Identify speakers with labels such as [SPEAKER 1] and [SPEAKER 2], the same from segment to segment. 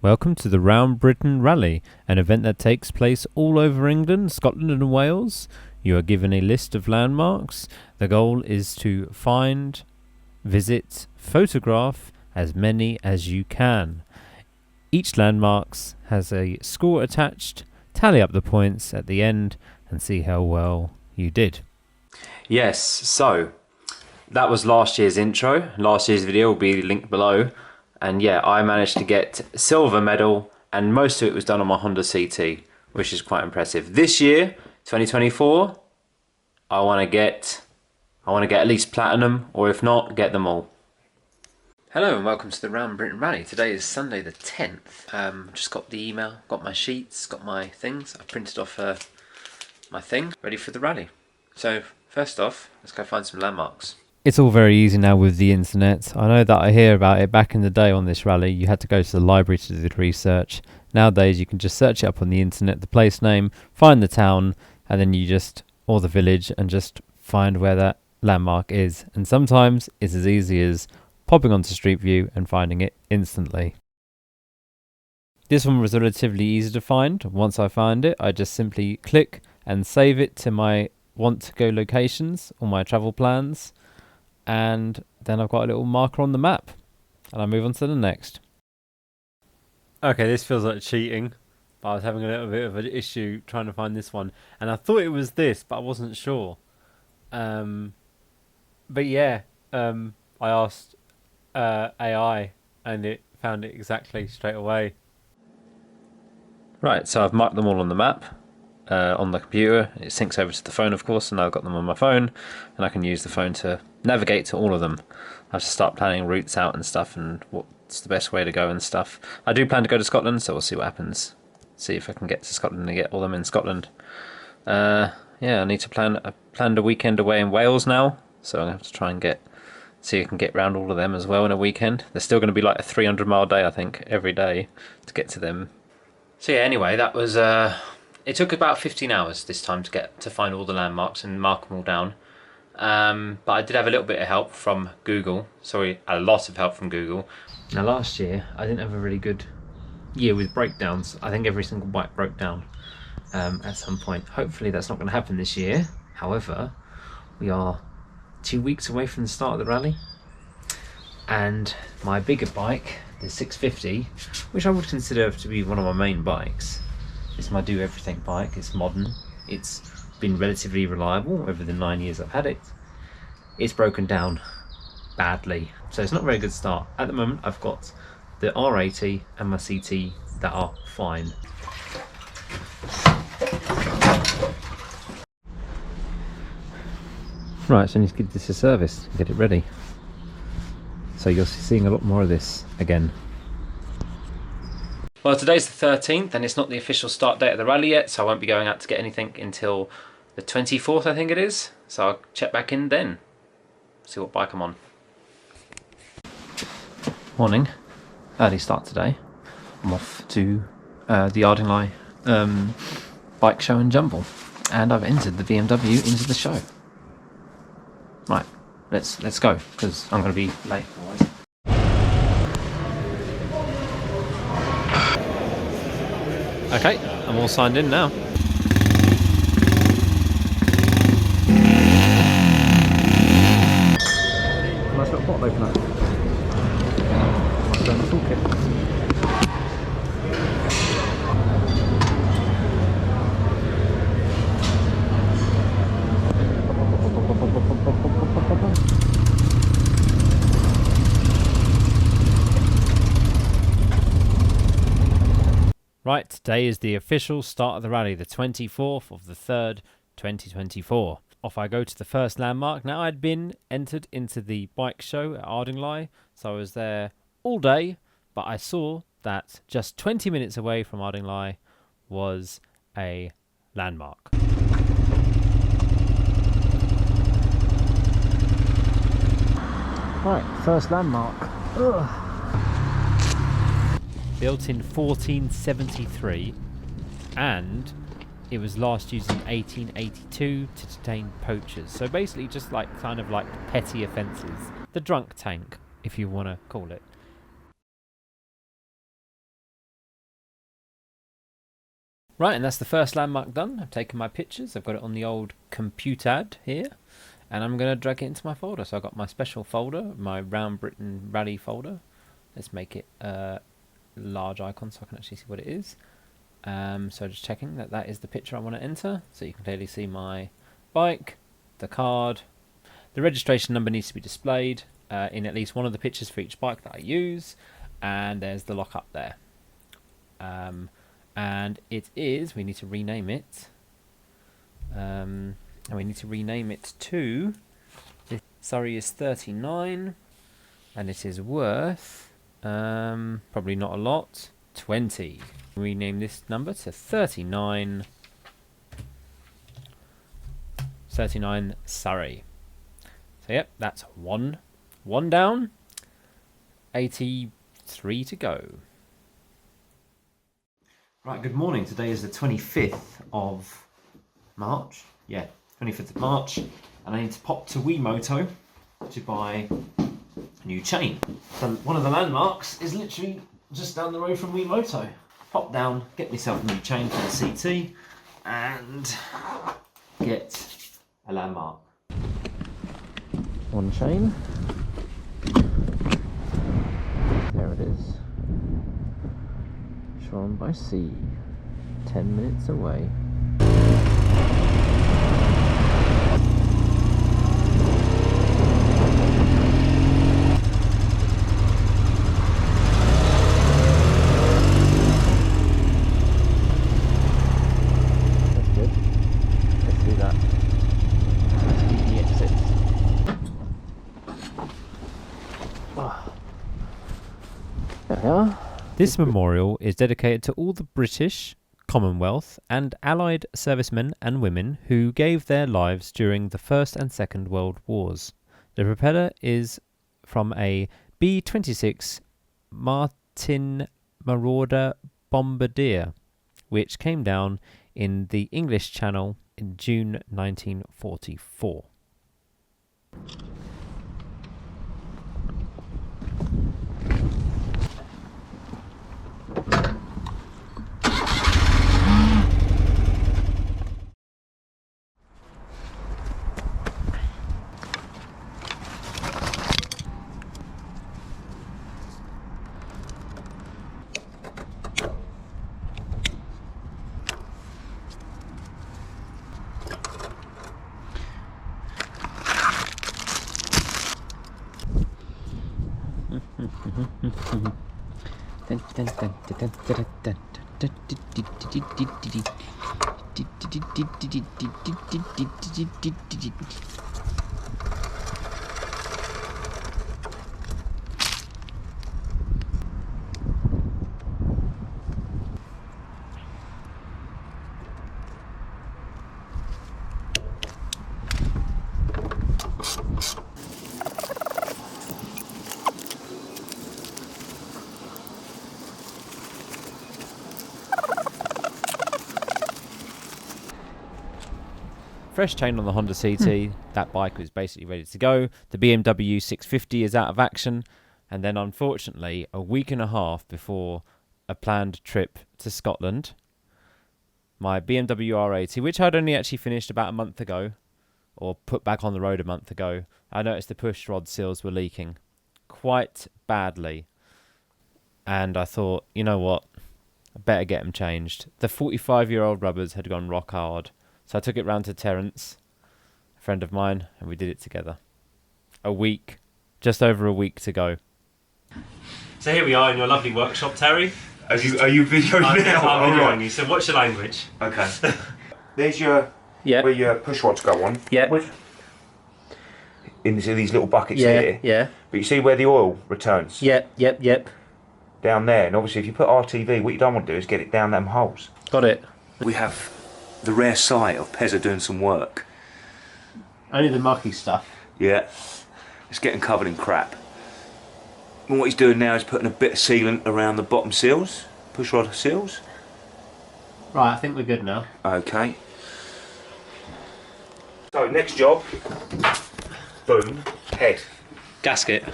[SPEAKER 1] Welcome to the Round Britain Rally, an event that takes place all over England, Scotland and Wales. You are given a list of landmarks. The goal is to find, visit, photograph as many as you can. Each landmark has a score attached. Tally up the points at the end and see how well you did.
[SPEAKER 2] Yes, so that was last year's intro. Last year's video will be linked below. And yeah, I managed to get silver medal, and most of it was done on my Honda CT, which is quite impressive. This year, 2024, I want to get at least platinum, or if not, get them all. Hello and welcome to the Round Britain Rally. Today is Sunday the 10th. Just got the email, got my sheets, got my things. I printed off my thing, ready for the rally. So first off, let's go find some landmarks.
[SPEAKER 1] It's all very easy now with the internet. I know that I hear about it back in the day on this rally. You had to go to the library to do the research. Nowadays you can just search it up on the internet, the place name, find the town, and then or the village, and just find where that landmark is. And sometimes it's as easy as popping onto Street View and finding it instantly. This one was relatively easy to find. Once I find it, I just simply click and save it to my want to go locations or my travel plans. And then I've got a little marker on the map, and I move on to the next. Okay, this feels like cheating, but I was having a little bit of an issue trying to find this one, and I thought it was this, but I wasn't sure. But yeah, I asked AI, and it found it exactly straight away.
[SPEAKER 2] Right, so I've marked them all on the map. On the computer. It syncs over to the phone, of course, and I've got them on my phone, and I can use the phone to navigate to all of them. I have to start planning routes out and stuff, and what's the best way to go and stuff. I do plan to go to Scotland, so we'll see what happens. See if I can get to Scotland and get all them in Scotland. Yeah, I need to plan. I planned a weekend away in Wales now, so I'm gonna have to try and see if I can get round all of them as well in a weekend. They're still going to be like a 300-mile day, I think, every day to get to them. So yeah, anyway, that was it took about 15 hours this time to find all the landmarks and mark them all down. But I did have a little bit of help from Google. Sorry, a lot of help from Google. Now last year, I didn't have a really good year with breakdowns. I think every single bike broke down at some point. Hopefully that's not going to happen this year. However, we are 2 weeks away from the start of the rally. And my bigger bike, the 650, which I would consider to be one of my main bikes, it's my do-everything bike. It's modern. It's been relatively reliable over the 9 years I've had it. It's broken down badly, so it's not a very good start. At the moment, I've got the R80 and my CT that are fine. Right, so I need to give this a service and get it ready. So you're seeing a lot more of this again. Well, today's the 13th, and it's not the official start date of the rally yet, so I won't be going out to get anything until the 24th, I think it is. So I'll check back in then, see what bike I'm on. Morning, early start today. I'm off to the Ardingly bike show and jumble, and I've entered the BMW into the show. Right, let's go, because I'm going to be late otherwise. Okay, I'm all signed in now. Nice little bottle opener. Nice little toolkit.
[SPEAKER 1] Right, today is the official start of the rally, the 24th of the 3rd, 2024. Off I go to the first landmark. Now, I'd been entered into the bike show at Ardingly, so I was there all day, but I saw that just 20 minutes away from Ardingly was a landmark. Right, first landmark. Ugh. Built in 1473, and it was last used in 1882 to detain poachers. So basically just kind of like petty offences. The drunk tank, if you want to call it. Right, and that's the first landmark done. I've taken my pictures. I've got it on the old computad here. And I'm going to drag it into my folder. So I've got my special folder, my Round Britain Rally folder. Let's make it a large icon so I can actually see what it is. So just checking that that is the picture I want to enter. So you can clearly see my bike, the card. The registration number needs to be displayed in at least one of the pictures for each bike that I use. And there's the lockup there. And it is, we need to rename it. And we need to rename it to Surrey is 39 and it is worth probably not a lot, 20. Rename this number to 39 Surrey. So yep, that's one down, 83 to go. Right, good morning. Today is the 25th of March. Yeah, 25th of March. And I need to pop to Wemoto to buy a new chain. So one of the landmarks is literally just down the road from Wemoto. Pop down, get myself a new chain for the CT, and get a landmark. One chain. There it is. Shown by sea. 10 minutes away. That's good. Let's do that. Speedy exit. There we are. This memorial is dedicated to all the British, Commonwealth and Allied servicemen and women who gave their lives during the First and Second World Wars. The propeller is from a B-26 Martin Marauder bombardier, which came down in the English Channel in June 1944. Fresh chain on the Honda CT. That bike was basically ready to go. The BMW 650 is out of action. And then unfortunately, a week and a half before a planned trip to Scotland, my BMW R80, which I'd only actually finished about a month ago, or put back on the road a month ago, I noticed the pushrod seals were leaking quite badly. And I thought, you know what? I better get them changed. The 45-year-old rubbers had gone rock hard. So I took it round to Terence, a friend of mine, and we did it together. A week, just over a week to go. So here we are in your lovely workshop, Terry.
[SPEAKER 3] Are you videoing now?
[SPEAKER 1] I'm videoing you. So what's your language?
[SPEAKER 3] Okay. There's your where your push rods go on.
[SPEAKER 1] Yeah.
[SPEAKER 3] Into these little buckets here.
[SPEAKER 1] Yeah.
[SPEAKER 3] But you see where the oil returns?
[SPEAKER 1] Yep.
[SPEAKER 3] Down there. And obviously if you put RTV, what you don't want to do is get it down them holes.
[SPEAKER 1] Got it.
[SPEAKER 3] We have the rare sight of Pezza doing some work.
[SPEAKER 1] Only the mucky stuff.
[SPEAKER 3] Yeah. It's getting covered in crap. And what he's doing now is putting a bit of sealant around the bottom seals, pushrod seals.
[SPEAKER 1] Right, I think we're good now.
[SPEAKER 3] Okay. So next job, boom, head.
[SPEAKER 1] Gasket.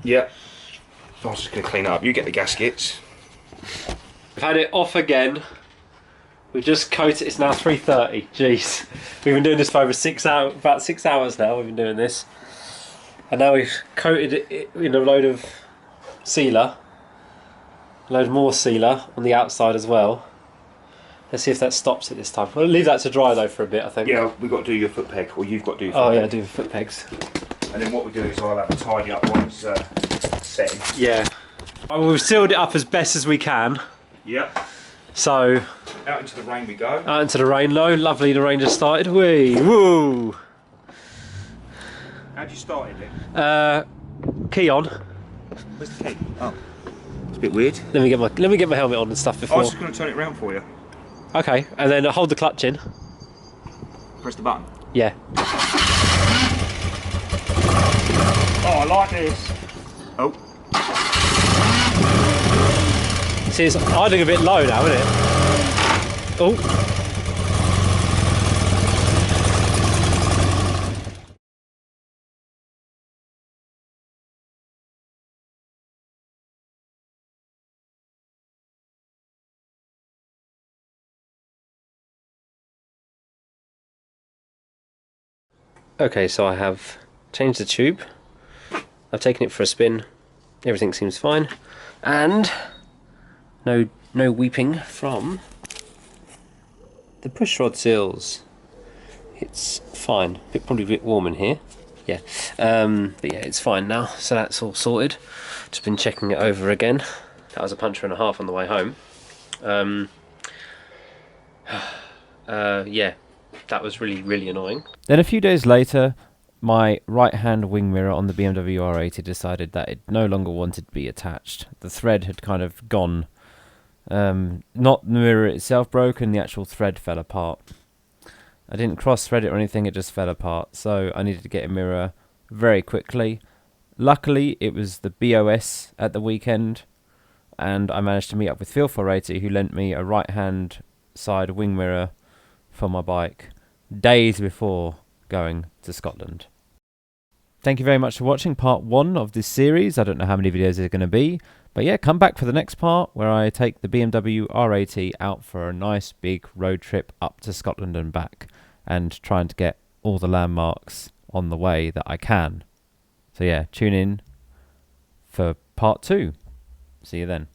[SPEAKER 3] Yep. I was just going to clean it up. You get the gaskets.
[SPEAKER 1] I've had it off again
[SPEAKER 2] We just coated. It's now 3:30. Jeez, we've been doing this for over 6 hours. About 6 hours now. We've been doing this, and now we've coated it in a load of sealer, a load more sealer on the outside as well. Let's see if that stops it this time. We'll leave that to dry though for a bit, I think.
[SPEAKER 3] Yeah, we've got to do your foot peg, or you've got to do your foot
[SPEAKER 2] Oh
[SPEAKER 3] peg.
[SPEAKER 2] yeah, do the foot pegs.
[SPEAKER 3] And then what we do is I'll have a tidy up once setting.
[SPEAKER 2] Yeah. Well, we've sealed it up as best as we can.
[SPEAKER 3] Yep.
[SPEAKER 2] So
[SPEAKER 3] Out into the rain we go.
[SPEAKER 2] out into the rain low. Lovely, the rain just started. Whee! Woo!
[SPEAKER 3] How'd you start it?
[SPEAKER 2] Key on.
[SPEAKER 3] Where's the key? Oh, it's a bit weird.
[SPEAKER 2] Let me get my helmet on and stuff
[SPEAKER 3] I
[SPEAKER 2] before.
[SPEAKER 3] was just going to turn it around for you.
[SPEAKER 2] Okay, and then hold the clutch in.
[SPEAKER 3] Press the button.
[SPEAKER 2] Yeah.
[SPEAKER 3] Oh, I like this. Oh.
[SPEAKER 2] See, it's idling a bit low now, isn't it? Oh. Okay, so I have changed the tube. I've taken it for a spin. Everything seems fine, and no weeping from the pushrod seals. It's fine. Probably a bit warm in here. Yeah, but yeah, it's fine now. So that's all sorted. Just been checking it over again. That was a puncher and a half on the way home. Yeah, that was really annoying.
[SPEAKER 1] Then a few days later, my right-hand wing mirror on the BMW R80 decided that it no longer wanted to be attached. The thread had kind of gone. Not the mirror itself broken, the actual thread fell apart. I didn't cross-thread it or anything, it just fell apart. So I needed to get a mirror very quickly. Luckily, it was the BOS at the weekend, and I managed to meet up with Phil R80, who lent me a right-hand side wing mirror for my bike days before going to Scotland. Thank you very much for watching part 1 of this series. I don't know how many videos there's going to be, but yeah, come back for the next part where I take the BMW R80 out for a nice big road trip up to Scotland and back, and trying to get all the landmarks on the way that I can. So yeah, tune in for part 2. See you then.